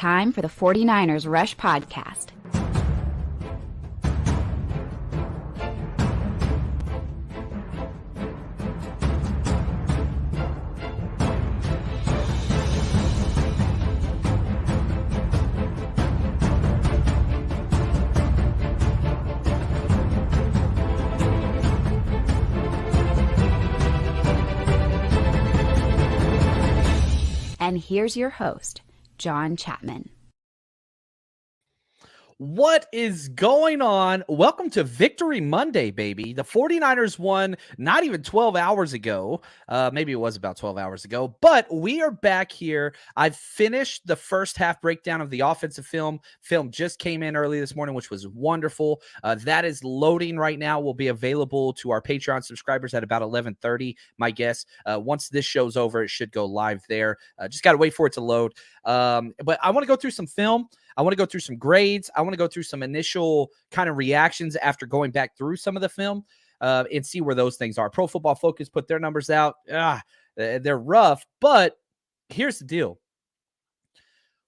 Time for the 49ers Rush Podcast. And here's your host, John Chapman. What is going on? Welcome to Victory Monday, baby. The 49ers won not even 12 hours ago. Maybe it was about 12 hours ago, but we are back here. I've finished the first half breakdown of the offensive film. Film just came in early this morning, which was wonderful. That is loading right now. Will be available to our Patreon subscribers at about 11:30, my guess. Once this show's over, it should go live there. Just got to wait for it to load. But I want to go through some film. I want to go through some grades. I want to go through some initial kind of reactions after going back through some of the film and see where those things are. Pro Football Focus put their numbers out. They're rough, but here's the deal.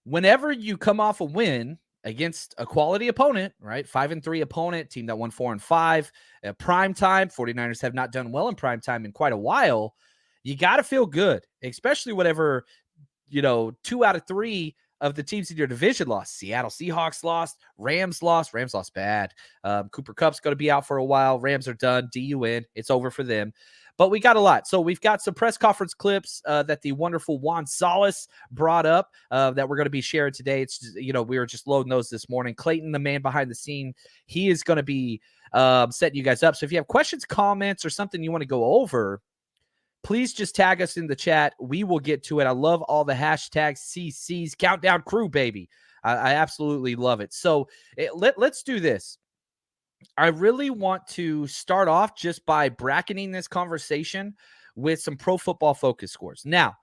Whenever you come off a win against a quality opponent, right? 5-3 opponent, team that won 4-5, prime time, 49ers have not done well in prime time in quite a while. You got to feel good, especially whatever, 2 out of 3 of the teams in your division lost. Seattle Seahawks lost. Rams lost. Rams lost bad. Cooper Kupp's going to be out for a while. Rams are done. DUN. It's over for them. But we got a lot. So we've got some press conference clips that the wonderful Juan Solis brought up that we're going to be sharing today. It's just, we were just loading those this morning. Clayton, the man behind the scene, he is going to be setting you guys up. So if you have questions, comments, or something you want to go over, please just tag us in the chat. We will get to it. I love all the hashtags, CCs, countdown crew, baby. I absolutely love it. So let's do this. I really want to start off just by bracketing this conversation with some Pro Football Focus scores. Now,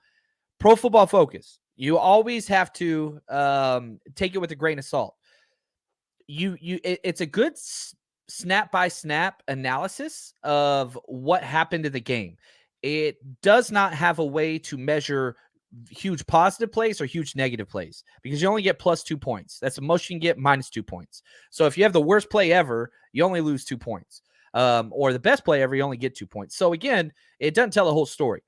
Pro Football Focus, you always have to take it with a grain of salt. It's a good snap-by-snap analysis of what happened in the game. It does not have a way to measure huge positive plays or huge negative plays because you only get plus 2 points. That's the most you can get, minus 2 points. So if you have the worst play ever, you only lose 2 points. Or the best play ever, you only get 2 points. So again, it doesn't tell the whole story.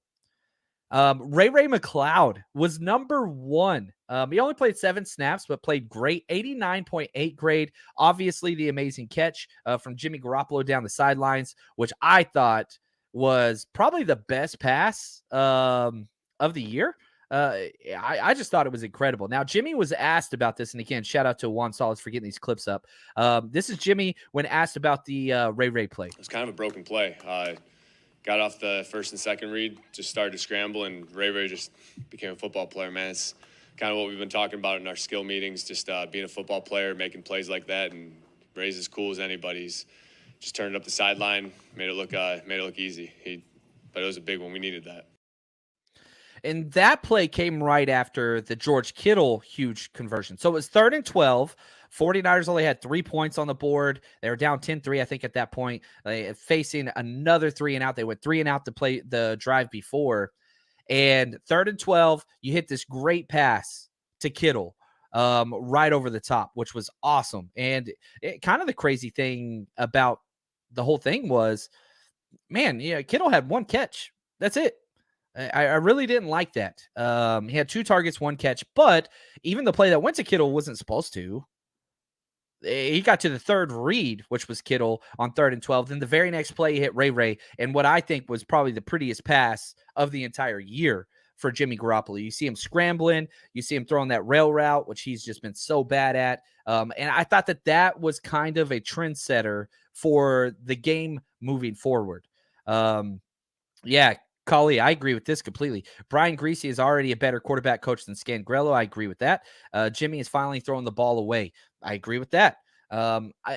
Ray McCloud was number 1. He only played 7 snaps, but played great. 89.8 grade. Obviously, the amazing catch from Jimmy Garoppolo down the sidelines, which I thought was probably the best pass of the year. I just thought it was incredible. Now, Jimmy was asked about this, and again, shout out to Juan Solis for getting these clips up. This is Jimmy when asked about the Ray play. It was kind of a broken play. Got off the first and second read, just started to scramble, and Ray just became a football player, man. It's kind of what we've been talking about in our skill meetings, just being a football player, making plays like that, and Ray's as cool as anybody's. Just turned up the sideline, made it look easy. But it was a big one. We needed that. And that play came right after the George Kittle huge conversion. So it was 3rd and 12. 49ers only had 3 points on the board. They were down 10-3, I think, at that point. Facing another 3 and out. They went 3 and out to play the drive before. And 3rd and 12, you hit this great pass to Kittle right over the top, which was awesome. And kind of the crazy thing about the whole thing was, man, Kittle had 1 catch. That's it. I really didn't like that. He had 2 targets, 1 catch, but even the play that went to Kittle wasn't supposed to. He got to the 3rd read, which was Kittle on 3rd and 12. Then the very next play, he hit Ray, and what I think was probably the prettiest pass of the entire year for Jimmy Garoppolo. You see him scrambling. You see him throwing that rail route, which he's just been so bad at. And I thought that was kind of a trendsetter for the game moving forward. Kali, I agree with this completely. Brian Greasy is already a better quarterback coach than Scangrello. I agree with that. Jimmy is finally throwing the ball away. I agree with that.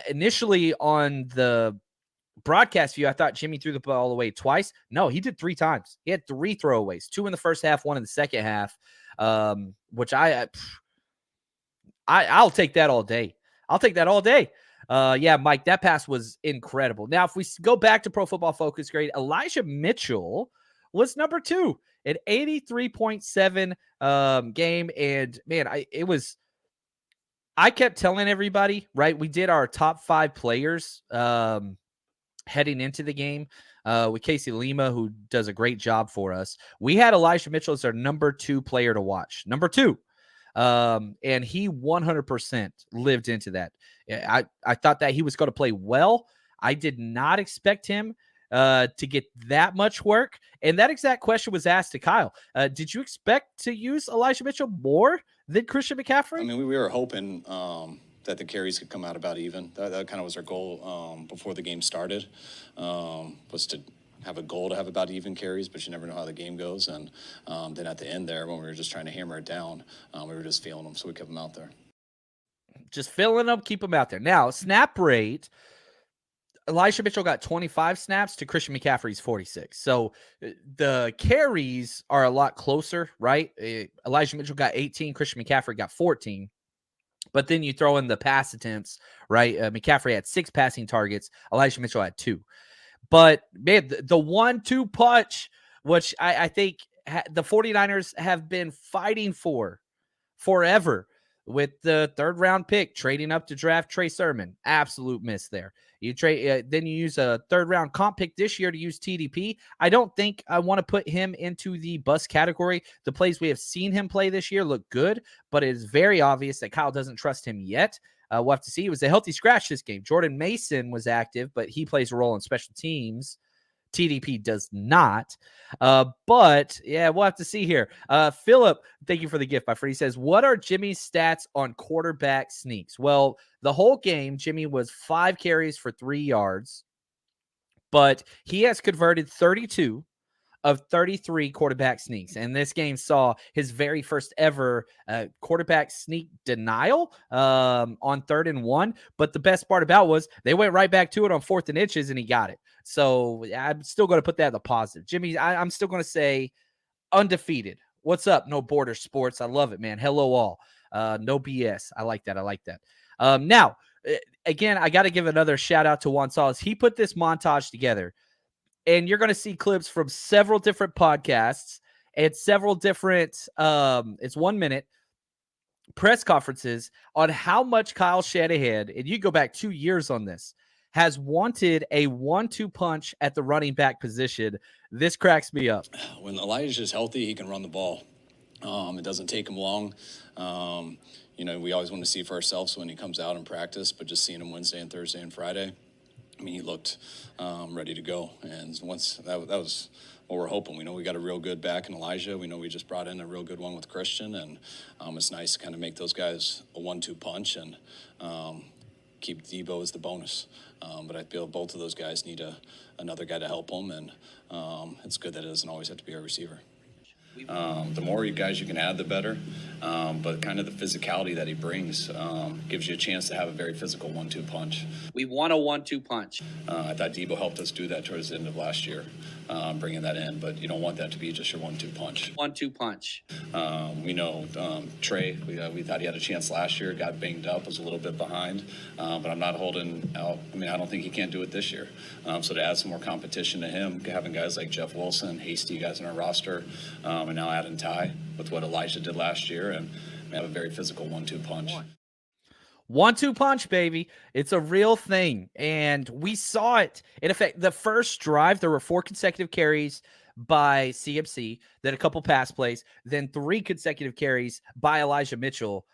Initially on the broadcast view, I thought Jimmy threw the ball away twice. No, he did 3 times. He had 3 throwaways, 2 in the first half, 1 in the second half, which I'll take that all day. I'll take that all day. Mike, that pass was incredible. Now, if we go back to Pro Football Focus grade, Elijah Mitchell was number 2 at 83.7 game. And man, it was I kept telling everybody, right? We did our top 5 players heading into the game with Casey Lima, who does a great job for us. We had Elijah Mitchell as our number 2 player to watch. Number 2. And he 100% lived into that. I thought that he was going to play well. I did not expect him to get that much work. And that exact question was asked to Kyle. Did you expect to use Elijah Mitchell more than Christian McCaffrey? I mean, we were hoping that the carries could come out about even. That kind of was our goal before the game started, was to have a goal to have about even carries, but you never know how the game goes. And then at the end there, when we were just trying to hammer it down, we were just feeling them, so we kept them out there. Just filling them, keep them out there. Now, snap rate, Elijah Mitchell got 25 snaps to Christian McCaffrey's 46. So the carries are a lot closer, right? Elijah Mitchell got 18, Christian McCaffrey got 14. But then you throw in the pass attempts, right? McCaffrey had 6 passing targets. Elijah Mitchell had 2. But, man, the 1-2 punch, which I think the 49ers have been fighting for forever with the 3rd-round pick, trading up to draft Trey Sermon. Absolute miss there. You trade, then you use a 3rd-round comp pick this year to use TDP. I don't think I want to put him into the bust category. The plays we have seen him play this year look good, but it is very obvious that Kyle doesn't trust him yet. We'll have to see. It was a healthy scratch this game. Jordan Mason was active, but he plays a role in special teams. TDP does not. But, yeah, we'll have to see here. Philip, thank you for the gift, my friend. He says, what are Jimmy's stats on quarterback sneaks? Well, the whole game, Jimmy was 5 carries for 3 yards, but he has converted 32 of 33 quarterback sneaks. And this game saw his very first ever quarterback sneak denial on 3rd and 1. But the best part about was they went right back to it on 4th and inches and he got it. So I'm still going to put that in the positive. Jimmy, I'm still going to say undefeated. What's up? No Border Sports. I love it, man. Hello all. No BS. I like that. Now, again, I got to give another shout out to Juan Salas. He put this montage together. And you're going to see clips from several different podcasts and several different, it's 1 minute, press conferences on how much Kyle Shanahan, and you go back 2 years on this, has wanted a 1-2 punch at the running back position. This cracks me up. When Elijah's healthy, he can run the ball. It doesn't take him long. We always want to see for ourselves when he comes out in practice, but just seeing him Wednesday and Thursday and Friday, I mean, he looked ready to go. And once that was what we're hoping. We know we got a real good back in Elijah. We know we just brought in a real good one with Christian. And it's nice to kind of make those guys a 1-2 punch and keep Debo as the bonus. But I feel both of those guys need another guy to help them. And it's good that it doesn't always have to be a receiver. The more you guys you can add, the better. But kind of the physicality that he brings gives you a chance to have a very physical 1-2 punch. We want a 1-2 punch. I thought Debo helped us do that towards the end of last year, bringing that in. But you don't want that to be just your 1-2 punch. 1-2 punch. We know Trey, we thought he had a chance last year, got banged up, was a little bit behind. But I'm not holding out. I mean, I don't think he can't do it this year. So to add some more competition to him, having guys like Jeff Wilson, Hasty guys in our roster, and now adding Ty with what Elijah did last year, and have a very physical 1-2 punch. 1-2 punch, baby. It's a real thing. And we saw it. In effect, the first drive, there were 4 consecutive carries by CMC, then a couple pass plays, then 3 consecutive carries by Elijah Mitchell.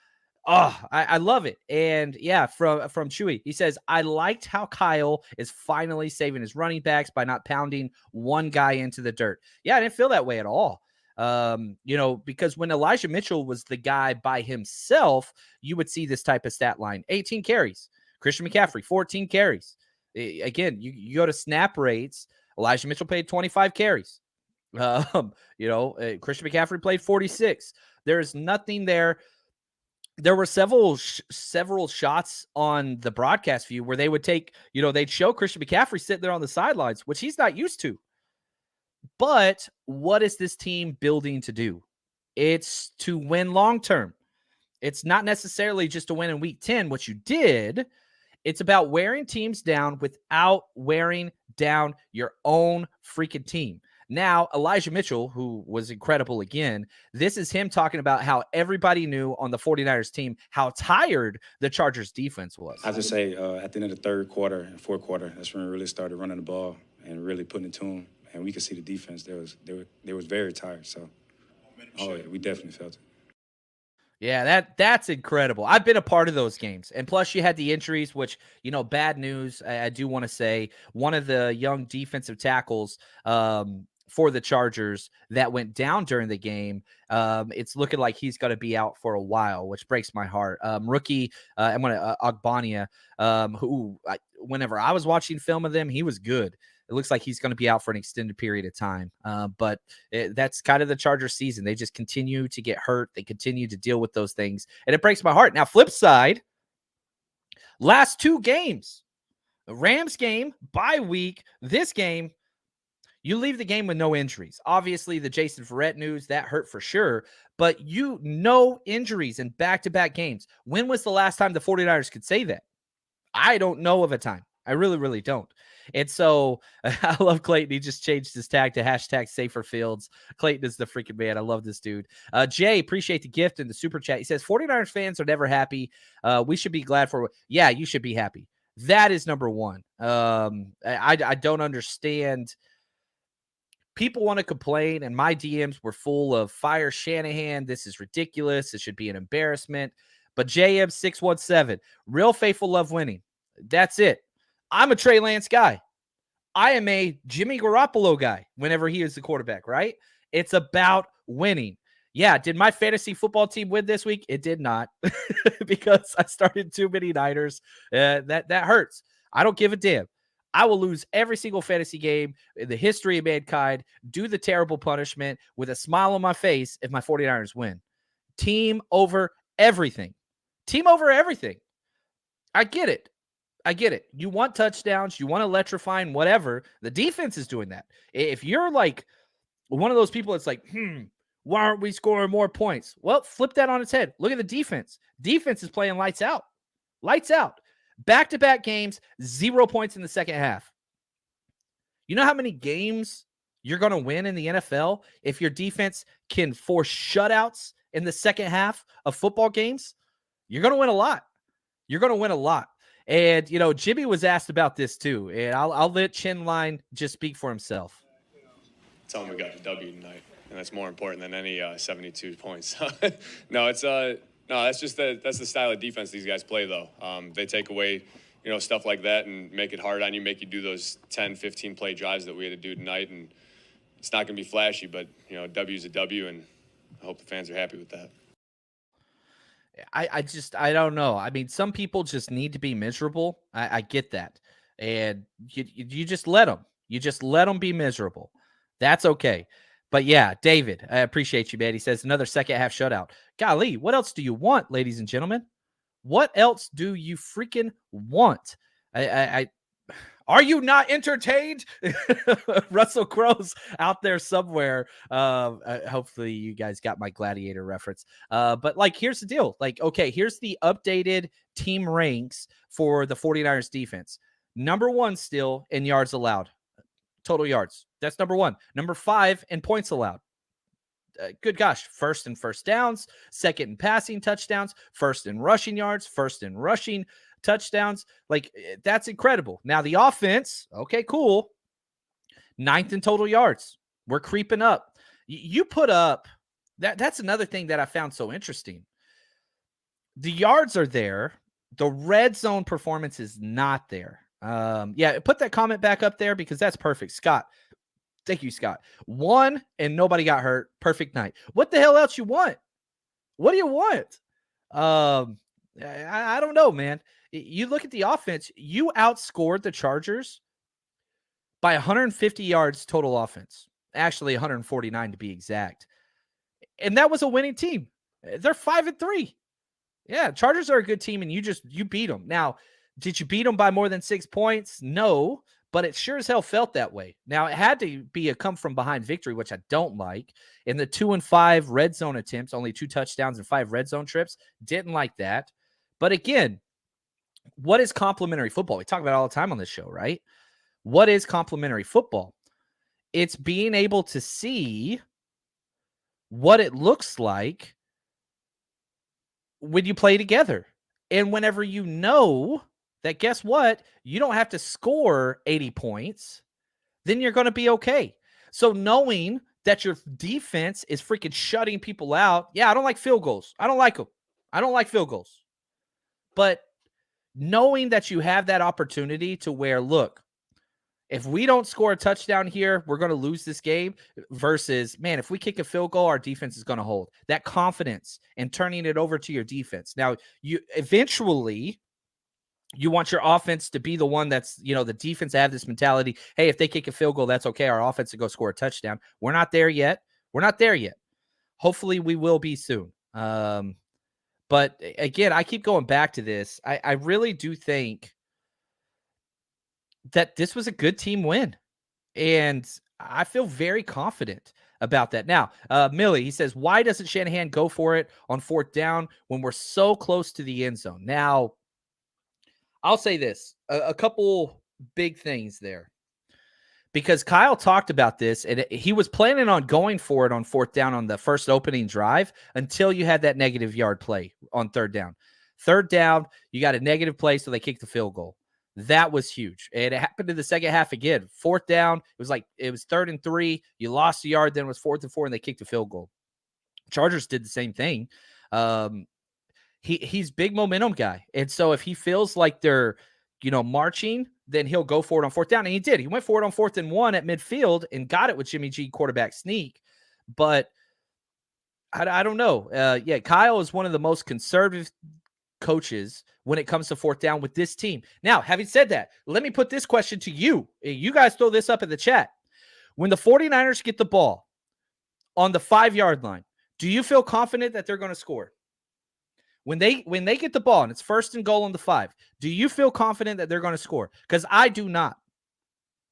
Oh, I love it. And yeah, from Chewy, he says, I liked how Kyle is finally saving his running backs by not pounding one guy into the dirt. Yeah, I didn't feel that way at all. Because when Elijah Mitchell was the guy by himself, you would see this type of stat line. 18 carries. Christian McCaffrey, 14 carries. Again, you go to snap rates. Elijah Mitchell played 25 carries. Christian McCaffrey played 46. There's nothing there. There were several shots on the broadcast view where they would take, they'd show Christian McCaffrey sitting there on the sidelines, which he's not used to. But what is this team building to do? It's to win long-term. It's not necessarily just to win in week 10, what you did. It's about wearing teams down without wearing down your own freaking team. Now, Elijah Mitchell, who was incredible again, this is him talking about how everybody knew on the 49ers team how tired the Chargers defense was. I just say at the end of the third quarter and fourth quarter, that's when we really started running the ball and really putting it to them. And we could see the defense. They was very tired. So, yeah, we definitely felt it. Yeah, that's incredible. I've been a part of those games. And plus you had the injuries, which, bad news. I do want to say one of the young defensive tackles for the Chargers that went down during the game, it's looking like he's going to be out for a while, which breaks my heart. Rookie, Ogbonnia, who whenever I was watching film of them, he was good. It looks like he's going to be out for an extended period of time. But that's kind of the Chargers season. They just continue to get hurt. They continue to deal with those things. And it breaks my heart. Now, flip side, last two games, the Rams game, bye week, this game, you leave the game with no injuries. Obviously, the Jason Verrett news, that hurt for sure. But no injuries in back-to-back games. When was the last time the 49ers could say that? I don't know of a time. I really, really don't. And so I love Clayton. He just changed his tag to #SaferFields. Clayton is the freaking man. I love this dude. Jay, appreciate the gift and the super chat. He says, 49ers fans are never happy. We should be glad for – yeah, you should be happy. That is number one. I don't understand. People want to complain, and my DMs were full of fire Shanahan. This is ridiculous. It should be an embarrassment. But JM617, real faithful love winning. That's it. I'm a Trey Lance guy. I am a Jimmy Garoppolo guy whenever he is the quarterback, right? It's about winning. Yeah, did my fantasy football team win this week? It did not because I started too many Niners. That hurts. I don't give a damn. I will lose every single fantasy game in the history of mankind, do the terrible punishment with a smile on my face if my 49ers win. Team over everything. Team over everything. I get it. You want touchdowns, you want electrifying, whatever. The defense is doing that. If you're like one of those people that's like, why aren't we scoring more points? Well, flip that on its head. Look at the defense. Defense is playing lights out. Lights out. Back-to-back games, 0 points in the second half. You know how many games you're going to win in the NFL if your defense can force shutouts in the second half of football games? You're going to win a lot. And, Jimmy was asked about this too. And I'll let Chinline just speak for himself. Tell him we got the W tonight, and that's more important than any 72 points. No, that's the style of defense these guys play, though. They take away, stuff like that and make it hard on you, make you do those 10, 15 play drives that we had to do tonight. And it's not going to be flashy, but, W's a W, and I hope the fans are happy with that. I don't know. I mean, some people just need to be miserable. I get that. And you just let them. You just let them be miserable. That's okay. But yeah, David, I appreciate you, man. He says another second half shutout. Golly, what else do you want, ladies and gentlemen? What else do you freaking want? Are you not entertained? Russell Crowe's out there somewhere. Hopefully you guys got my Gladiator reference. But here's the deal. Okay, here's the updated team ranks for the 49ers defense. Number one still in yards allowed. Total yards. That's number one. Number 5 in points allowed. Good gosh. First in first downs, second in passing touchdowns, first in rushing yards, first in rushing touchdowns. That's incredible. Now the offense, okay, cool. 9th in total yards. We're creeping up. You put up that's another thing that I found so interesting. The yards are there. The red zone performance is not there. Yeah, put that comment back up there because that's perfect. Scott. Thank you, Scott. 1 and nobody got hurt. Perfect night. What the hell else you want? What do you want? I don't know, man. You look at the offense, you outscored the Chargers by 150 yards total offense. Actually, 149 to be exact. And that was a winning team. They're 5-3. Yeah, Chargers are a good team, and you beat them. Now, did you beat them by more than 6 points? No, but it sure as hell felt that way. Now, it had to be a come-from-behind victory, which I don't like. In the 2 and 5 red zone attempts, only 2 touchdowns and 5 red zone trips, didn't like that. But again, what is complimentary football? We talk about it all the time on this show, right? What is complimentary football? it's being able to see what it looks like when you play together. And whenever you know that, guess what? You don't have to score 80 points, then you're going to be okay. So knowing that your defense is freaking shutting people out. Yeah, I don't like field goals. I don't like them. I don't like field goals. But knowing that you have that opportunity to where, look, if we don't score a touchdown here, we're going to lose this game versus, man, if we kick a field goal, our defense is going to hold. That confidence and turning it over to your defense. Now, you eventually you want your offense to be the one that's, the defense have this mentality. Hey, if they kick a field goal, that's okay. Our offense to go score a touchdown. We're not there yet. Hopefully we will be soon. But again, I keep going back to this. I really do think that this was a good team win. And I feel very confident about that. Now, Millie, he says, why doesn't Shanahan go for it on 4th down when we're so close to the end zone? Now, I'll say this, a couple big things there. Because Kyle talked about this, and he was planning on going for it on 4th down on the first opening drive until you had that negative yard play on 3rd down. 3rd down, you got a negative play, so they kicked the field goal. That was huge. And it happened in the second half again. 4th down, it was 3rd and 3. You lost a yard, then it was 4th and 4, and they kicked the field goal. Chargers did the same thing. He's big momentum guy. And so if he feels like they're, marching, then he'll go for it on 4th down. And he did. He went for it on 4th and 1 at midfield and got it with Jimmy G quarterback sneak. But I don't know. Kyle is one of the most conservative coaches when it comes to 4th down with this team. Now, having said that, let me put this question to you. You guys throw this up in the chat. When the 49ers get the ball on the 5-yard line, do you feel confident that they're going to score? When they get the ball and it's 1st and goal on the 5, do you feel confident that they're going to score? Because I do not.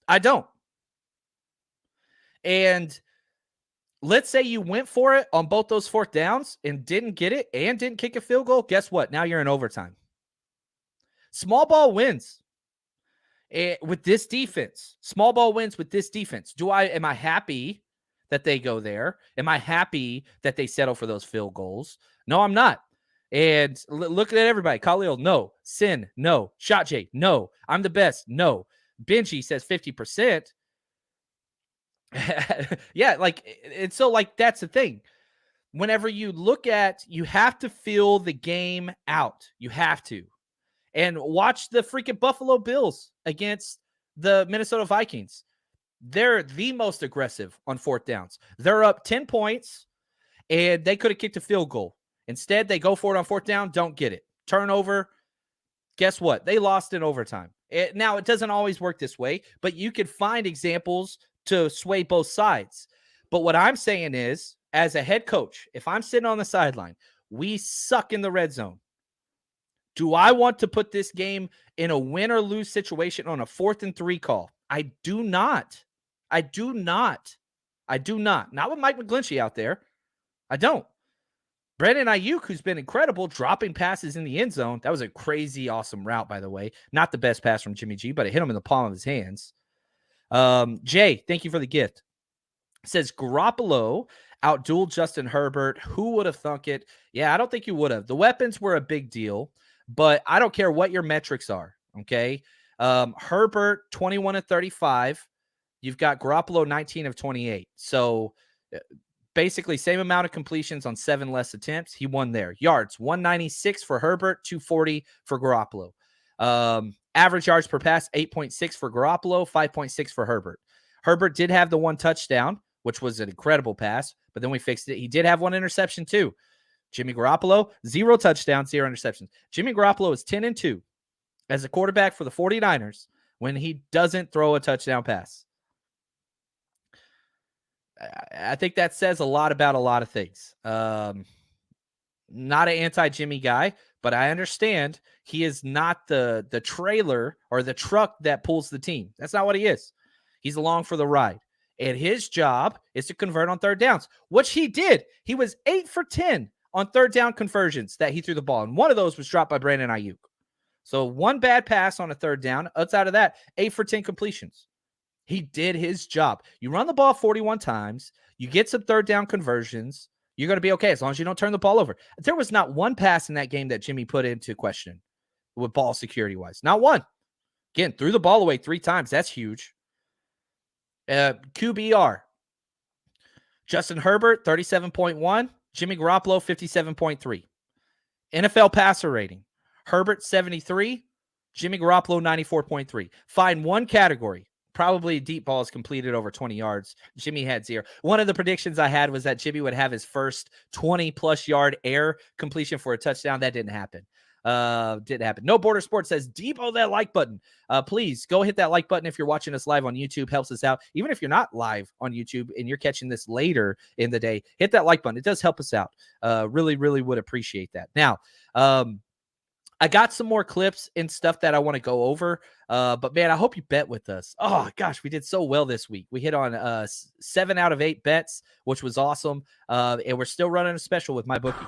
I don't. And let's say you went for it on both those 4th downs and didn't get it and didn't kick a field goal. Guess what? Now you're in overtime. Small ball wins with this defense. Small ball wins with this defense. Am I happy that they go there? Am I happy that they settle for those field goals? No, I'm not. And look at everybody. Khalil, no. Sin, no. Shot J, no. I'm the best, no. Benji says 50%. Yeah, it's so that's the thing. Whenever you look at, you have to feel the game out. You have to. And watch the freaking Buffalo Bills against the Minnesota Vikings. They're the most aggressive on 4th downs. They're up 10 points, and they could have kicked a field goal. Instead, they go for it on 4th down, don't get it. Turnover. Guess what? They lost in overtime. Now, it doesn't always work this way, but you could find examples to sway both sides. But what I'm saying is, as a head coach, if I'm sitting on the sideline, we suck in the red zone. Do I want to put this game in a win or lose situation on a 4th and 3 call? I do not. I do not. Not with Mike McGlinchey out there. I don't. Brandon Ayuk, who's been incredible, dropping passes in the end zone. That was a crazy, awesome route, by the way. Not the best pass from Jimmy G, but it hit him in the palm of his hands. Jay, thank you for the gift. Says Garoppolo outdueled Justin Herbert. Who would have thunk it? Yeah, I don't think you would have. The weapons were a big deal, but I don't care what your metrics are, okay? Herbert, 21 of 35. You've got Garoppolo, 19 of 28. So basically same amount of completions on 7 less attempts. He won there. Yards, 196 for Herbert, 240 for Garoppolo. Average yards per pass, 8.6 for Garoppolo, 5.6 for Herbert. Herbert did have the 1 touchdown, which was an incredible pass, but then we fixed it. He did have 1 interception too. Jimmy Garoppolo, 0 touchdowns, 0 interceptions. Jimmy Garoppolo is 10-2 as a quarterback for the 49ers when he doesn't throw a touchdown pass. I think that says a lot about a lot of things. Not an anti-Jimmy guy, but I understand he is not the trailer or the truck that pulls the team. That's not what he is. He's along for the ride. And his job is to convert on 3rd downs, which he did. He was 8 for 10 on 3rd down conversions that he threw the ball. And one of those was dropped by Brandon Ayuk. So 1 bad pass on a 3rd down. Outside of that, 8 for 10 completions. He did his job. You run the ball 41 times, you get some third down conversions, you're going to be okay as long as you don't turn the ball over. There was not one pass in that game that Jimmy put into question with ball security wise. Not one. Again, threw the ball away 3 times. That's huge. QBR. Justin Herbert, 37.1. Jimmy Garoppolo, 57.3. NFL passer rating. Herbert, 73. Jimmy Garoppolo, 94.3. Find one category. Probably deep balls completed over 20 yards. Jimmy had 0. One of the predictions I had was that Jimmy would have his first 20-plus yard air completion for a touchdown. That didn't happen. Didn't happen. No Border Sports says, depot that like button. Please go hit that like button if you're watching us live on YouTube. Helps us out. Even if you're not live on YouTube and you're catching this later in the day, hit that like button. It does help us out. Really, really would appreciate that. Now, I got some more clips and stuff that I want to go over. But man, I hope you bet with us. Oh gosh, we did so well this week. We hit on 7 out of 8 bets, which was awesome. And we're still running a special with MyBookie.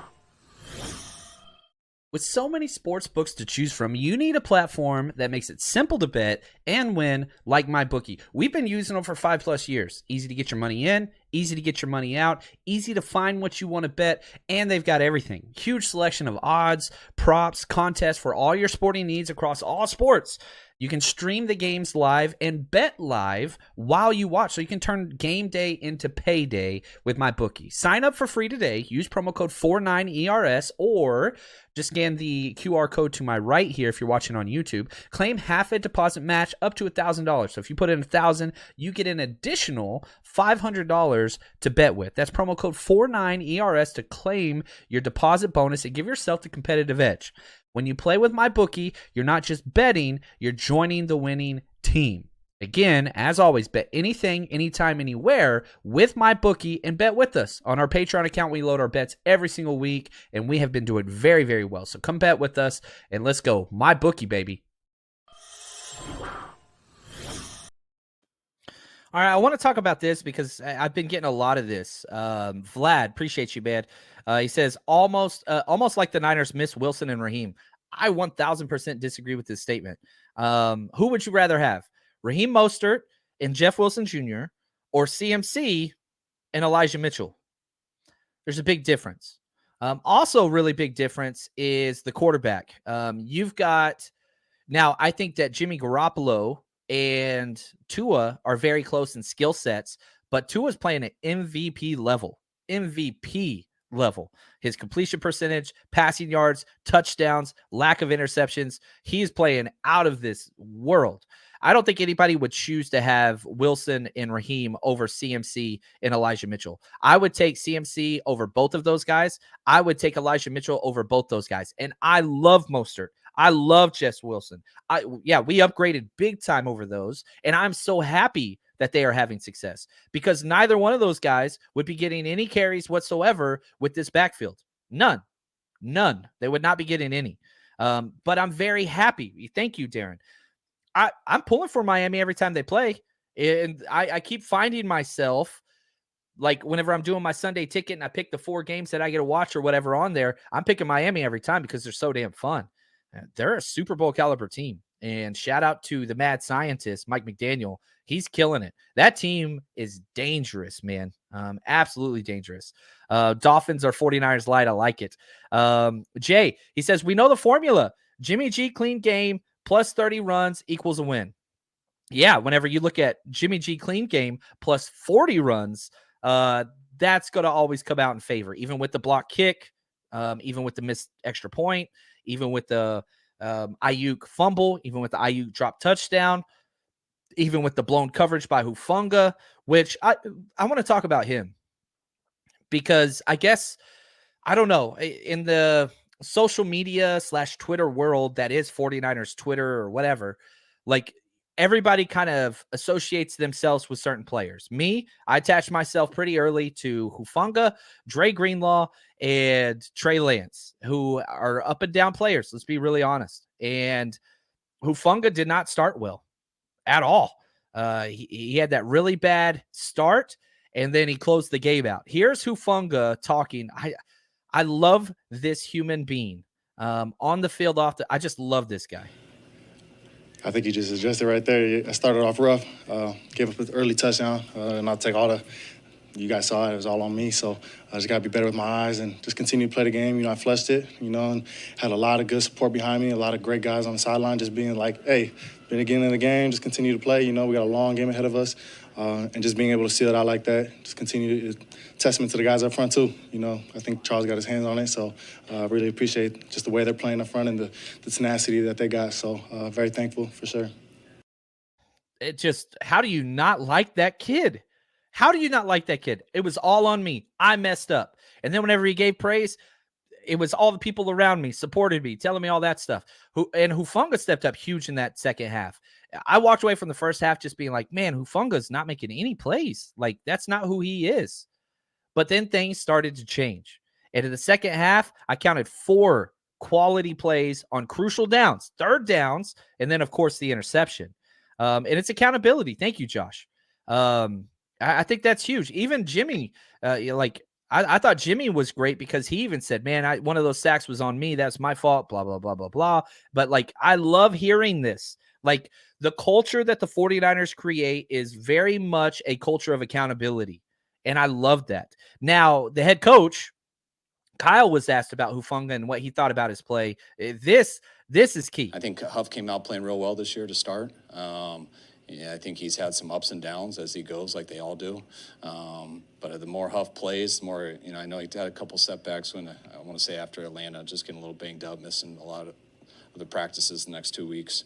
With so many sports books to choose from, you need a platform that makes it simple to bet and win like MyBookie. We've been using them for 5+ years. Easy to get your money in, easy to get your money out, easy to find what you want to bet, and they've got everything. Huge selection of odds, props, contests for all your sporting needs across all sports. You can stream the games live and bet live while you watch, so you can turn game day into payday with MyBookie. Sign up for free today. Use promo code 49ERS or just scan the QR code to my right here if you're watching on YouTube. Claim half a deposit match up to $1,000. So if you put in $1,000, you get an additional $500 to bet with. That's promo code 49ERS to claim your deposit bonus and give yourself the competitive edge. When you play with MyBookie, you're not just betting, you're joining the winning team. Again, as always, bet anything, anytime, anywhere with MyBookie and bet with us. On our Patreon account, we load our bets every single week, and we have been doing very, very well. So come bet with us, and let's go. MyBookie, baby. All right, I want to talk about this because I've been getting a lot of this. Vlad, appreciate you, man. He says, almost like the Niners miss Wilson and Raheem. I 1,000% disagree with this statement. Who would you rather have? Raheem Mostert and Jeff Wilson Jr. or CMC and Elijah Mitchell? There's a big difference. Also, really big difference is the quarterback. You've got now, I think that Jimmy Garoppolo and Tua are very close in skill sets, but Tua's playing at MVP level. His completion percentage, passing yards, touchdowns, lack of interceptions. He's playing out of this world. I don't think anybody would choose to have Wilson and Raheem over CMC and Elijah Mitchell. I would take CMC over both of those guys. I would take Elijah Mitchell over both those guys. And I love Mostert. I love Jess Wilson. We upgraded big time over those. And I'm so happy that they are having success because neither one of those guys would be getting any carries whatsoever with this backfield. None. They would not be getting any. But I'm very happy. Thank you, Darren. I'm pulling for Miami every time they play. And I keep finding myself, like whenever I'm doing my Sunday ticket and I pick the 4 games that I get to watch or whatever on there, I'm picking Miami every time because they're so damn fun. They're a Super Bowl caliber team. And shout out to the mad scientist, Mike McDaniel. He's killing it. That team is dangerous, man. Absolutely dangerous. Dolphins are 49ers light. I like it. Jay, he says, we know the formula. Jimmy G clean game plus 30 runs equals a win. Yeah, whenever you look at Jimmy G clean game plus 40 runs, that's going to always come out in favor, even with the block kick, even with the missed extra point, even with the Ayuk fumble, even with the Ayuk drop touchdown, even with the blown coverage by Hufanga, which I want to talk about him because I guess, I don't know, in the social media / Twitter world that is 49ers Twitter or whatever, like everybody kind of associates themselves with certain players. Me, I attached myself pretty early to Hufanga, Dre Greenlaw, and Trey Lance, who are up and down players. Let's be really honest. And Hufanga did not start well at all. He had that really bad start, and then he closed the game out. Here's Hufanga talking. I love this human being on the field. I just love this guy. I think you just adjusted right there. I started off rough, gave up an early touchdown, and I'll take all the. You guys saw it was all on me, so I just got to be better with my eyes and just continue to play the game. I flushed it, and had a lot of good support behind me, a lot of great guys on the sideline just being like, hey, beginning of the game, just continue to play. We got a long game ahead of us, and just being able to seal it out like that, just continue to testament to the guys up front too. I think Charles got his hands on it, so I really appreciate just the way they're playing up front and the tenacity that they got. So very thankful for sure. How do you not like that kid? How do you not like that kid? It was all on me. I messed up. And then whenever he gave praise, it was all the people around me, supported me, telling me all that stuff. Hufanga stepped up huge in that second half. I walked away from the first half just being like, man, Hufanga's not making any plays. Like, that's not who he is. But then things started to change. And in the second half, I counted 4 quality plays on crucial downs, third downs, and then, of course, the interception. And it's accountability. Thank you, Josh. I think that's huge. Even Jimmy, I thought Jimmy was great because he even said, man, one of those sacks was on me. That's my fault, blah, blah, blah, blah, blah. But, I love hearing this. The culture that the 49ers create is very much a culture of accountability. And I love that. Now, the head coach, Kyle, was asked about Hufanga and what he thought about his play. This is key. I think Huff came out playing real well this year to start. I think he's had some ups and downs as he goes, like they all do. But the more Huff plays, the more, I know he had a couple setbacks when, I want to say after Atlanta, just getting a little banged up, missing a lot of the practices the next 2 weeks.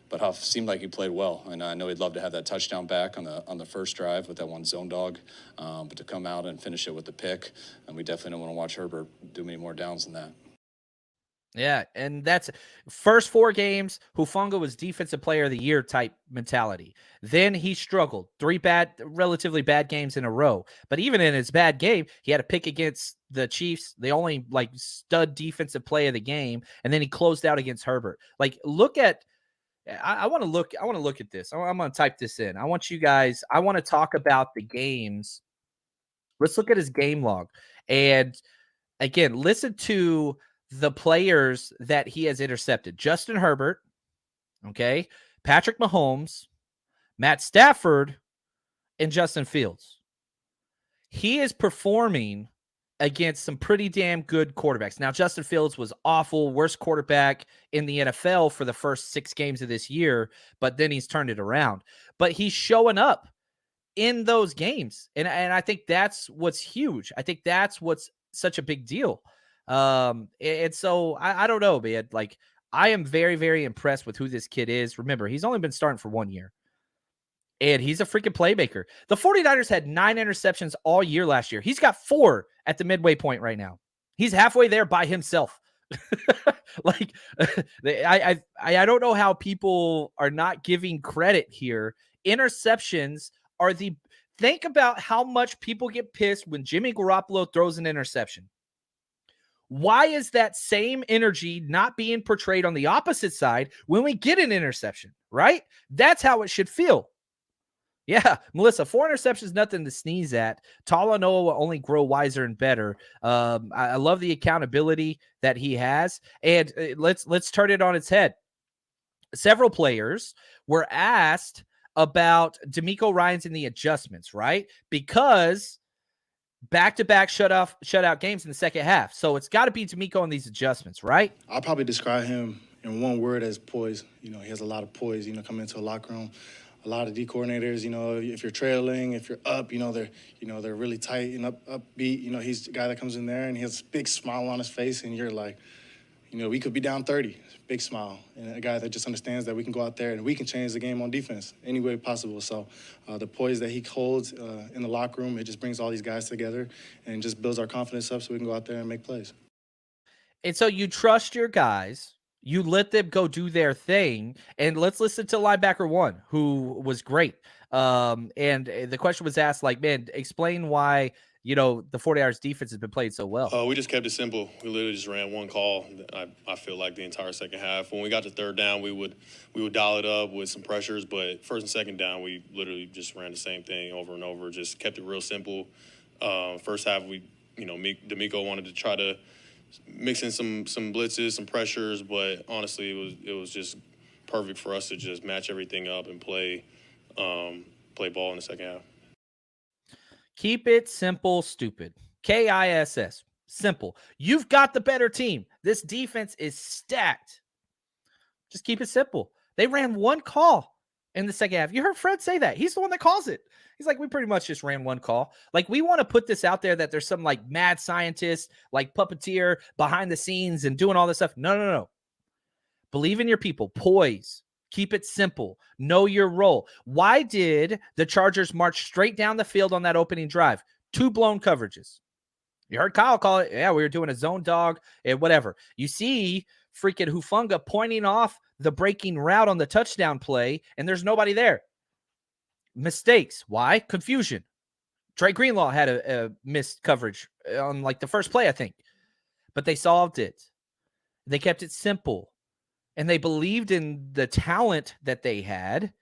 But Huff seemed like he played well, and I know he'd love to have that touchdown back on the first drive with that one zone dog. But to come out and finish it with the pick, and we definitely don't want to watch Herbert do many more downs than that. Yeah, and that's first 4 games, Hufanga was defensive player of the year type mentality. Then he struggled. 3 relatively bad games in a row. But even in his bad game, he had a pick against the Chiefs, the only stud defensive play of the game, and then he closed out against Herbert. Look at I want to look at this. I'm going to type this in. I want to talk about the games. Let's look at his game log. And again, listen to the players that he has intercepted. Justin Herbert, okay, Patrick Mahomes, Matt Stafford, and Justin Fields. He is performing against some pretty damn good quarterbacks. Now, Justin Fields was awful, worst quarterback in the NFL for the first 6 games of this year, but then he's turned it around. But he's showing up in those games, and I think that's what's huge. I think that's what's such a big deal. And so I don't know, man. I am very, very impressed with who this kid is. Remember, he's only been starting for 1 year. And he's a freaking playmaker. The 49ers had 9 interceptions all year last year. He's got 4 at the midway point right now. He's halfway there by himself. I don't know how people are not giving credit here. Interceptions are think about how much people get pissed when Jimmy Garoppolo throws an interception. Why is that same energy not being portrayed on the opposite side when we get an interception, right? That's how it should feel. Yeah, Melissa, 4 interceptions, nothing to sneeze at. Talanoa will only grow wiser and better. I love the accountability that he has. And let's turn it on its head. Several players were asked about DeMeco Ryans and the adjustments, right? Because back-to-back shutout games in the second half. So it's got to be DeMeco on these adjustments, right? I'll probably describe him in one word as poise. He has a lot of poise, coming into a locker room. A lot of D coordinators, if you're trailing, if you're up, they're really tight and upbeat. He's the guy that comes in there and he has a big smile on his face and you're like, we could be down 30, big smile. And a guy that just understands that we can go out there and we can change the game on defense any way possible. So the poise that he holds in the locker room, it just brings all these guys together and just builds our confidence up so we can go out there and make plays. And so you trust your guys. You let them go do their thing. And let's listen to linebacker 1, who was great. And the question was asked, man, explain why, the 49ers defense has been played so well. We just kept it simple. We literally just ran one call. I feel like the entire second half. When we got to third down, we would dial it up with some pressures. But first and second down, we literally just ran the same thing over and over. Just kept it real simple. First half, DeMeco wanted to try to mix in some blitzes, some pressures, but honestly, it was just perfect for us to just match everything up and play ball in the second half. Keep it simple, stupid. KISS. Simple. You've got the better team. This defense is stacked. Just keep it simple. They ran one call in the second half. You heard Fred say that. He's the one that calls it. He's like, we pretty much just ran one call. Like, we want to put this out there that there's some like mad scientist, like puppeteer behind the scenes and doing all this stuff. No. Believe in your people. Poise. Keep it simple. Know your role. Why did the Chargers march straight down the field on that opening drive? 2 blown coverages. You heard Kyle call it. Yeah, we were doing a zone dog and whatever. You see freaking Hufanga pointing off the breaking route on the touchdown play, and there's nobody there. Mistakes. Why? Confusion. Trey Greenlaw had a missed coverage on like the first play, I think. But they solved it. They kept it simple. And they believed in the talent that they had.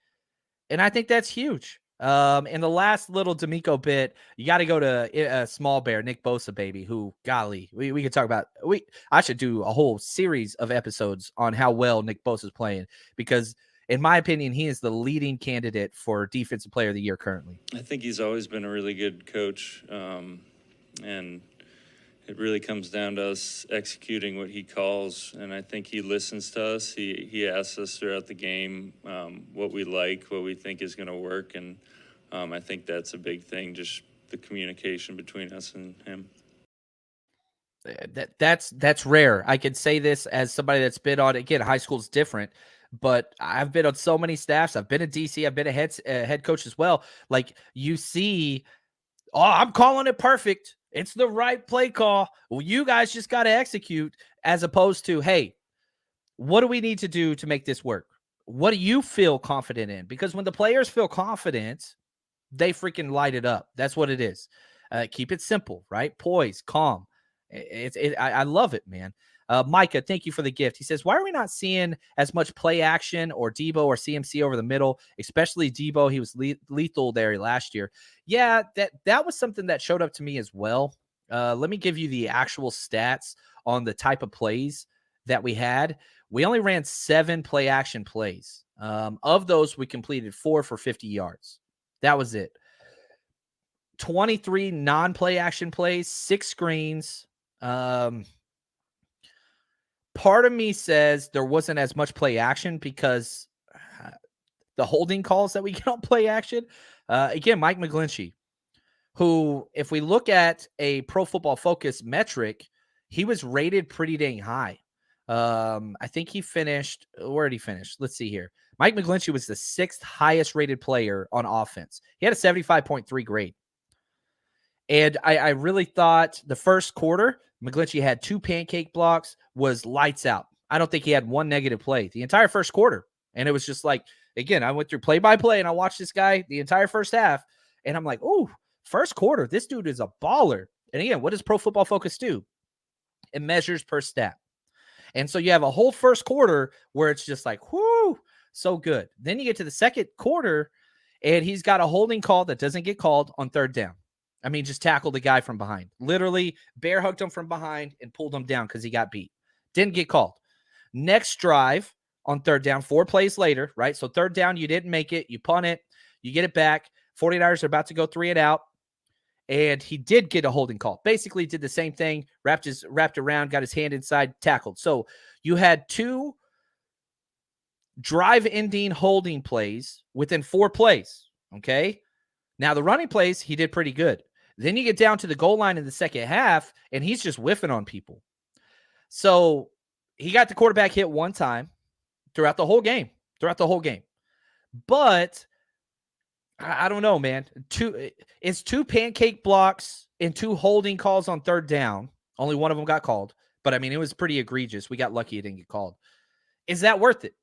And I think that's huge. And the last little D'Amico bit, you got to go to Small Bear, Nick Bosa, baby, who, golly, we could talk about. I should do a whole series of episodes on how well Nick Bosa is playing, because in my opinion, he is the leading candidate for Defensive Player of the Year currently. I think he's always been a really good coach, and it really comes down to us executing what he calls, and I think he listens to us. He asks us throughout the game what we like, what we think is going to work, and I think that's a big thing, just the communication between us and him. That's rare. I can say this as somebody that's been on, again, high school's different, but I've been on so many staffs. I've been a DC. I've been a head coach as well. Like, you see, oh, I'm calling it perfect. It's the right play call. Well, you guys just got to execute, as opposed to, hey, what do we need to do to make this work? What do you feel confident in? Because when the players feel confident, they freaking light it up. That's what it is. Keep it simple, right? Poise, calm. I love it, man. Micah, thank you for the gift. He says, why are we not seeing as much play action or Debo or CMC over the middle, especially Debo? He was lethal there last year. Yeah, that was something that showed up to me as well. Let me give you the actual stats on the type of plays that we had. We only ran 7 play action plays. Of those, we completed 4 for 50 yards. That was it. 23 non-play action plays, 6 screens. Part of me says there wasn't as much play action because the holding calls that we get on play action. Again, Mike McGlinchey, who, if we look at a Pro Football Focus metric, he was rated pretty dang high. I think he finished, where did he finish? Let's see here. Mike McGlinchey was the 6th highest rated player on offense. He had a 75.3 grade. And I really thought the first quarter, McGlinchey had 2 pancake blocks, was lights out. I don't think he had 1 negative play the entire first quarter. And it was just like, again, I went through play-by-play and I watched this guy the entire first half. And I'm like, ooh, first quarter, this dude is a baller. And again, what does Pro Football Focus do? It measures per stat. And so you have a whole first quarter where it's just like, whoo, so good. Then you get to the second quarter, and he's got a holding call that doesn't get called on 3rd down. I mean, just tackled the guy from behind. Literally bear hugged him from behind and pulled him down because he got beat. Didn't get called. Next drive on 3rd down, 4 plays later, right? So 3rd down, you didn't make it. You punt it. You get it back. 49ers are about to go 3 and out. And he did get a holding call. Basically did the same thing, wrapped around, got his hand inside, tackled. So you had 2 drive-ending holding plays within 4 plays, okay? Now, the running plays, he did pretty good. Then you get down to the goal line in the second half, and he's just whiffing on people. So he got the quarterback hit 1 time throughout the whole game. But I don't know, man. It's 2 pancake blocks and 2 holding calls on 3rd down. Only one of them got called. But, I mean, it was pretty egregious. We got lucky it didn't get called. Is that worth it?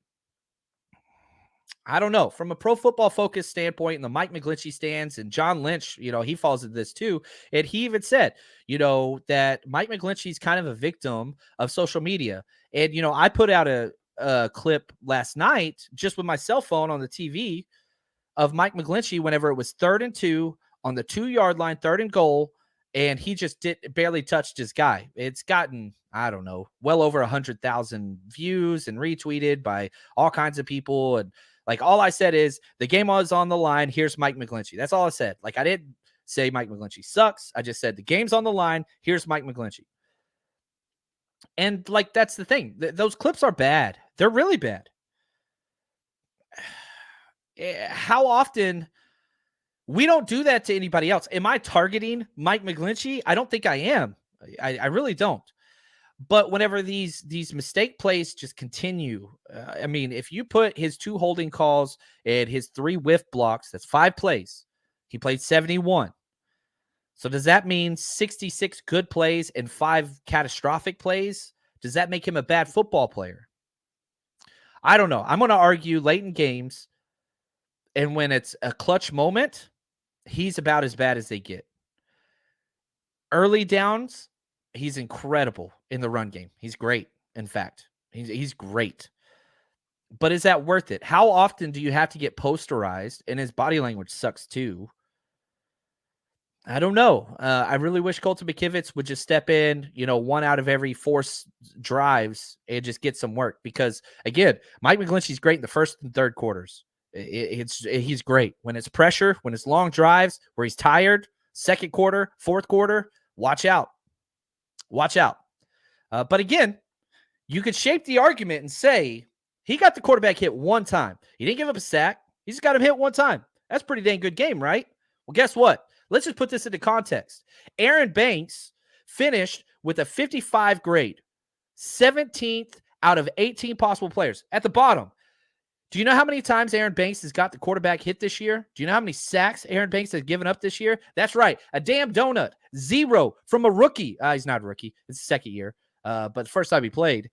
I don't know. From a Pro Football Focus standpoint, and the Mike McGlinchey stands, and John Lynch, he falls into this too. And he even said, that Mike McGlinchey's kind of a victim of social media. And, I put out a clip last night just with my cell phone on the TV of Mike McGlinchey whenever it was 3rd and 2 on the 2-yard line, 3rd and goal, and he just barely touched his guy. It's gotten, I don't know, well over 100,000 views and retweeted by all kinds of people. And like, all I said is the game was on the line. Here's Mike McGlinchey. That's all I said. Like, I didn't say Mike McGlinchey sucks. I just said the game's on the line. Here's Mike McGlinchey. And like, that's the thing. Those clips are bad. They're really bad. How often we don't do that to anybody else? Am I targeting Mike McGlinchey? I don't think I am. I really don't. But whenever these mistake plays just continue, I mean, if you put his 2 holding calls and his 3 whiff blocks, that's 5 plays. He played 71. So does that mean 66 good plays and 5 catastrophic plays? Does that make him a bad football player? I don't know. I'm going to argue late in games, and when it's a clutch moment, he's about as bad as they get. Early downs, he's incredible in the run game. He's great. In fact, he's great. But is that worth it? How often do you have to get posterized? And his body language sucks too. I don't know. I really wish Colton McKivitz would just step in, 1 out of every 4 drives and just get some work. Because again, Mike McGlinchey's great in the first and third quarters. He's great when it's pressure, when it's long drives, where he's tired. Second quarter, fourth quarter, watch out. Watch out. But again, you could shape the argument and say he got the quarterback hit 1 time. He didn't give up a sack. He just got him hit 1 time. That's a pretty dang good game, right? Well, guess what? Let's just put this into context. Aaron Banks finished with a 55 grade, 17th out of 18 possible players. At the bottom, do you know how many times Aaron Banks has got the quarterback hit this year? Do you know how many sacks Aaron Banks has given up this year? That's right. A damn donut. 0 from a rookie. He's not a rookie. It's the second year. But the first time he played.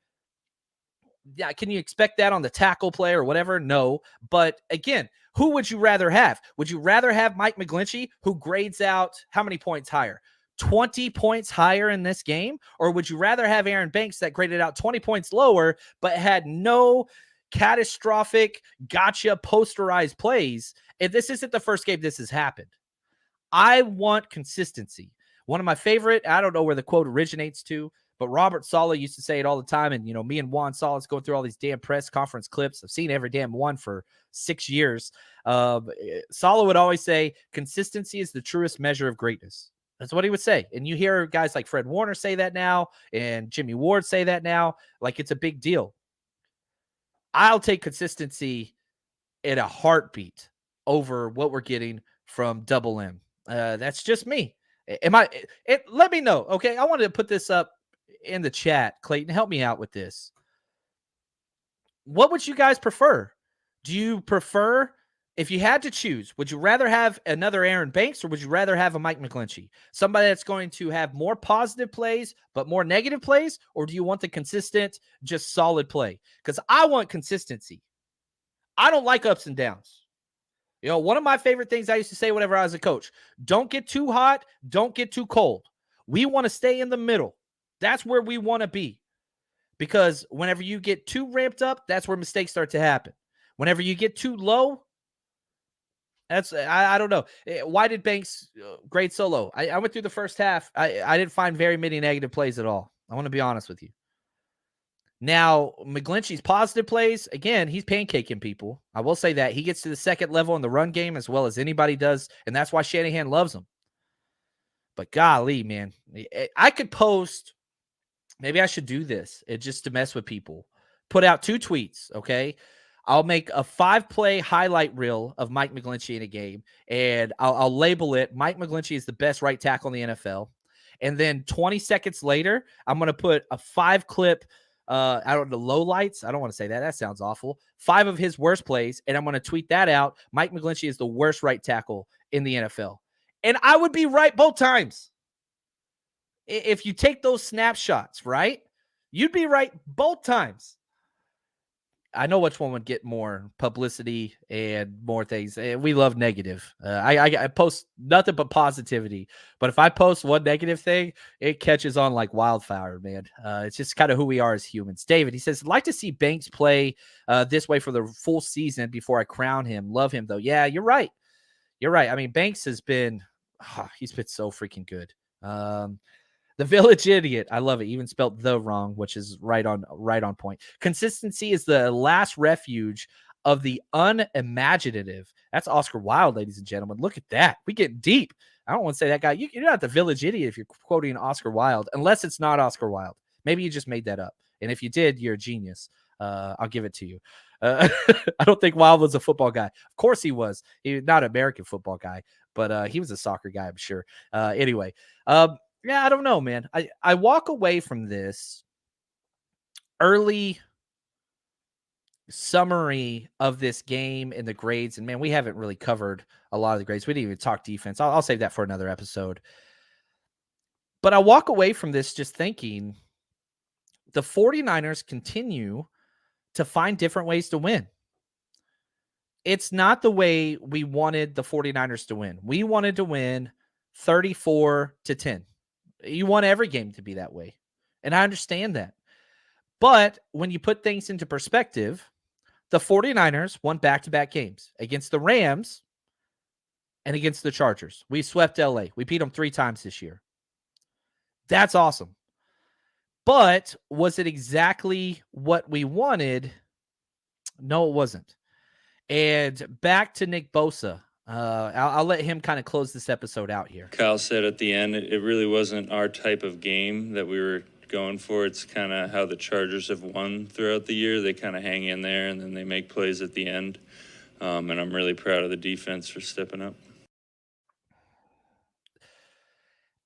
Yeah, can you expect that on the tackle play or whatever? No. But again, who would you rather have? Would you rather have Mike McGlinchey, who grades out how many points higher? 20 points higher in this game? Or would you rather have Aaron Banks that graded out 20 points lower but had no catastrophic gotcha posterized plays? And this isn't the first game this has happened. I want consistency. One of my favorite, I don't know where the quote originates to, but Robert Saleh used to say it all the time. And, me and Juan Salas going through all these damn press conference clips. I've seen every damn one for 6 years. Saleh would always say, consistency is the truest measure of greatness. That's what he would say. And you hear guys like Fred Warner say that now, and Jimmy Ward say that now, like it's a big deal. I'll take consistency in a heartbeat over what we're getting from Double M. That's just me. Let me know. Okay. I wanted to put this up in the chat. Clayton, help me out with this. What would you guys prefer? Do you prefer, if you had to choose, would you rather have another Aaron Banks or would you rather have a Mike McGlinchey? Somebody that's going to have more positive plays but more negative plays? Or do you want the consistent, just solid play? Because I want consistency. I don't like ups and downs. One of my favorite things I used to say whenever I was a coach, don't get too hot, don't get too cold. We want to stay in the middle. That's where we want to be. Because whenever you get too ramped up, that's where mistakes start to happen. Whenever you get too low, I don't know. Why did Banks grade so low? I went through the first half. I didn't find very many negative plays at all. I want to be honest with you. Now, McGlinchey's positive plays, again, he's pancaking people. I will say that. He gets to the second level in the run game as well as anybody does, and that's why Shanahan loves him. But golly, man, I could post, maybe I should do this just to mess with people. Put out 2 tweets, okay? I'll make a 5-play highlight reel of Mike McGlinchey in a game, and I'll label it, Mike McGlinchey is the best right tackle in the NFL. And then 20 seconds later, I'm going to put a 5-clip I don't know, low lights. I don't want to say that. That sounds awful. 5 of his worst plays, and I'm going to tweet that out. Mike McGlinchey is the worst right tackle in the NFL. And I would be right both times. If you take those snapshots, right, you'd be right both times. I know which one would get more publicity and more things. We love negative. I post nothing but positivity. But if I post one negative thing, it catches on like wildfire, man. It's just kind of who we are as humans. David, he says, I'd like to see Banks play this way for the full season before I crown him. Love him, though. Yeah, you're right. You're right. I mean, Banks has been, he's been so freaking good. The village idiot. I love it. Even spelled the wrong, which is right on point. Consistency is the last refuge of the unimaginative. That's Oscar Wilde, ladies and gentlemen. Look at that. We get deep. I don't want to say that guy. You're not the village idiot if you're quoting Oscar Wilde, unless it's not Oscar Wilde. Maybe you just made that up. And if you did, you're a genius. I'll give it to you. I don't think Wilde was a football guy. Of course he was. He was not an American football guy, but he was a soccer guy, I'm sure. Anyway, yeah, I don't know, man. I walk away from this early summary of this game and the grades, and man, we haven't really covered a lot of the grades. We didn't even talk defense. I'll save that for another episode. But I walk away from this just thinking the 49ers continue to find different ways to win. It's not the way we wanted the 49ers to win. We wanted to win 34-10. You want every game to be that way. And I understand that. But when you put things into perspective, the 49ers won back-to-back games against the Rams and against the Chargers. We swept LA. We beat them 3 times this year. That's awesome. But was it exactly what we wanted? No, it wasn't. And back to Nick Bosa. I'll let him kind of close this episode out here. Kyle said at the end, it really wasn't our type of game that we were going for. It's kind of how the Chargers have won throughout the year. They kind of hang in there, and then they make plays at the end. And I'm really proud of the defense for stepping up.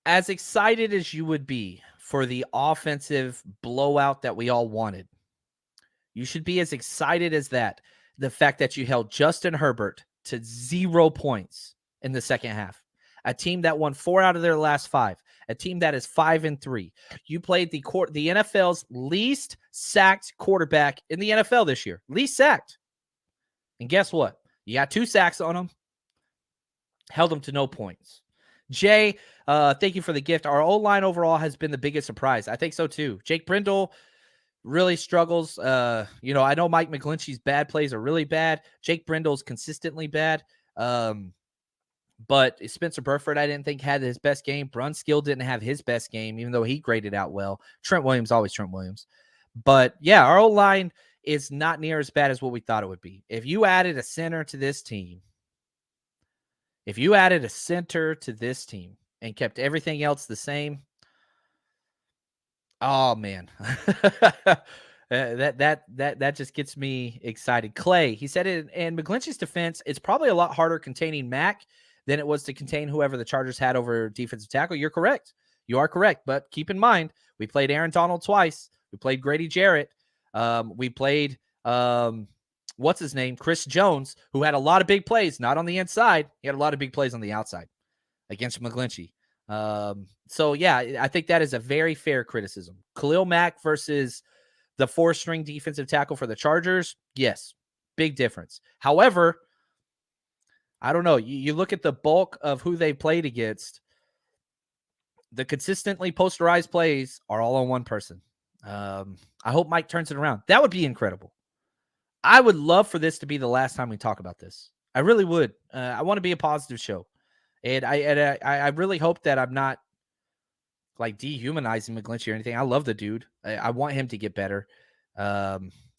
As excited as you would be for the offensive blowout that we all wanted, you should be as excited as that. The fact that you held Justin Herbert to 0 points in the second half. A team that won 4 out of their last 5. A team that is 5-3. You played the NFL's least sacked quarterback in the NFL this year. Least sacked. And guess what? You got 2 sacks on him. Held him to no points. Jay, thank you for the gift. Our O-line overall has been the biggest surprise. I think so too. Jake Brindle really struggles. I know Mike McGlinchey's bad plays are really bad. Jake Brindle's consistently bad. But Spencer Burford, I didn't think had his best game. Brunskill didn't have his best game, even though he graded out well. Trent Williams, always Trent Williams. But yeah, our O-line is not near as bad as what we thought it would be. If you added a center to this team, and kept everything else the same, oh man, that just gets me excited. Clay, he said it in McGlinchey's defense, it's probably a lot harder containing Mac than it was to contain whoever the Chargers had over defensive tackle. You're correct. You are correct. But keep in mind, we played Aaron Donald twice. We played Grady Jarrett. We played what's his name? Chris Jones, who had a lot of big plays, not on the inside. He had a lot of big plays on the outside against McGlinchey. So yeah, I think that is a very fair criticism. Khalil Mack versus the 4-string defensive tackle for the Chargers. Yes, big difference. However, I don't know. You look at the bulk of who they played against, the consistently posterized plays are all on one person. I hope Mike turns it around. That would be incredible. I would love for this to be the last time we talk about this. I really would. I want to be a positive show. And I really hope that I'm not like dehumanizing McGlinchey or anything. I love the dude. I want him to get better.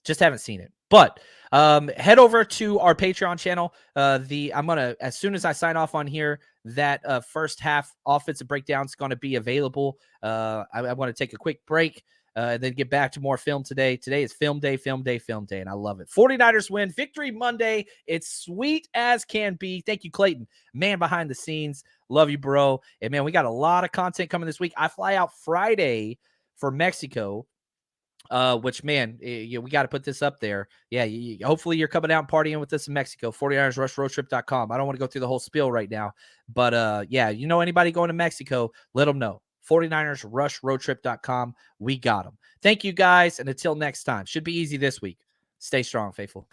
Just haven't seen it. But head over to our Patreon channel. I'm gonna, as soon as I sign off on here, that first half offensive breakdown is going to be available. I want to take a quick break. And then get back to more film today. Today is film day, and I love it. 49ers win. Victory Monday. It's sweet as can be. Thank you, Clayton. Man behind the scenes. Love you, bro. And, man, we got a lot of content coming this week. I fly out Friday for Mexico, which, man, we got to put this up there. Yeah, hopefully you're coming out and partying with us in Mexico. 49ersrushroadtrip.com. I don't want to go through the whole spiel right now. But, yeah, you know anybody going to Mexico, let them know. 49ersrushroadtrip.com. We got them. Thank you guys. And until next time, should be easy this week. Stay strong, faithful.